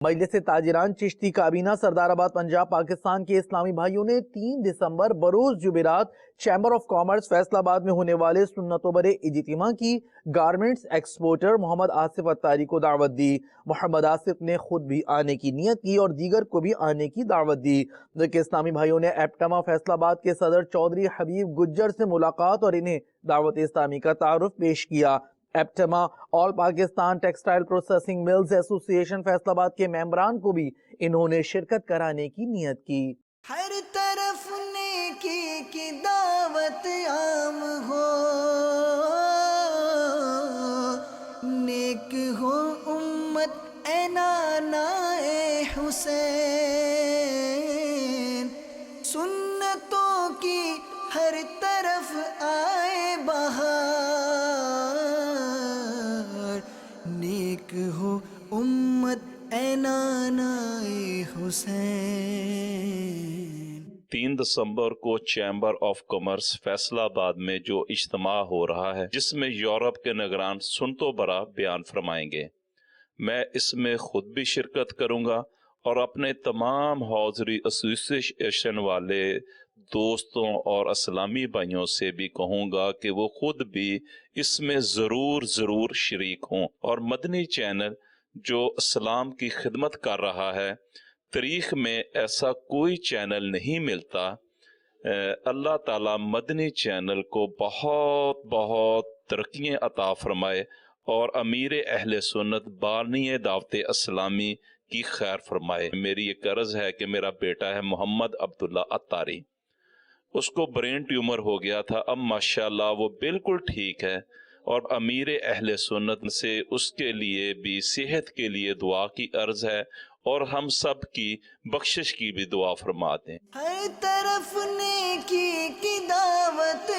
مجلس ताजिरान चिश्ती काबीना सरदाराबाद पंजाब पाकिस्तान के इस्लामी भाइयों ने 3 दिसंबर बरोज जुमेरात चैम्बर ऑफ कॉमर्स फैसलाबाद में होने वाले सुन्नतो बरे इज्तिमा की गारमेंट्स एक्सपोर्टर मोहम्मद आसिफ अत्तारी को दावत दी। मोहम्मद आसिफ ने खुद भी आने की नियत की और दीगर को भी आने की दावत दी। जबकि इस्लामी भाइयों ने एप्टमा फैसलाबाद के सदर चौधरी हबीब गुज्जर से मुलाकात और इन्हें दावत इस्लामी का तारुफ पेश किया। एप्टमा all Pakistan textile processing mills association Faisalabad के मेंबरान को भी इन्होंने शिरकत कराने की नियत की। हर तरफ नेकी की दावत आम हो, नेक हो उम्मत ए नाना ए हुसैन, सुन्नतों की हर तरफ आए बहार, नेक हो उम्मत ए नाना ए हुसैन। 3 दिसंबर को चैम्बर ऑफ कॉमर्स फैसलाबाद में जो इज्तिमा हो रहा है, जिसमें यूरोप के निगरान सुनतो बरा बयान फरमाएंगे, मैं इसमें खुद भी शिरकत करूंगा और अपने तमाम हौजरी एसोसिएशन वाले दोस्तों और इस्लामी भाइयों से भी कहूँगा कि वो खुद भी इसमें ज़रूर शरीक हों। और मदनी चैनल जो इस्लाम की खिदमत कर रहा है, तारीख में ऐसा कोई चैनल नहीं मिलता। अल्लाह ताला मदनी चैनल को बहुत बहुत तरक्कियाँ अता फरमाए और अमीर अहले सुन्नत बानी दावत इस्लामी की खैर फरमाए। मेरी ये कर्ज है कि मेरा बेटा है मोहम्मद अब्दुल्ला अत्तारी, उसको ब्रेन ट्यूमर हो गया था, अब माशाल्लाह वो बिल्कुल ठीक है और अमीर अहले सुन्नत से उसके लिए भी सेहत के लिए दुआ की अर्ज है और हम सब की बख्शिश की भी दुआ फरमा दें। हर तरफ नेकी की दावत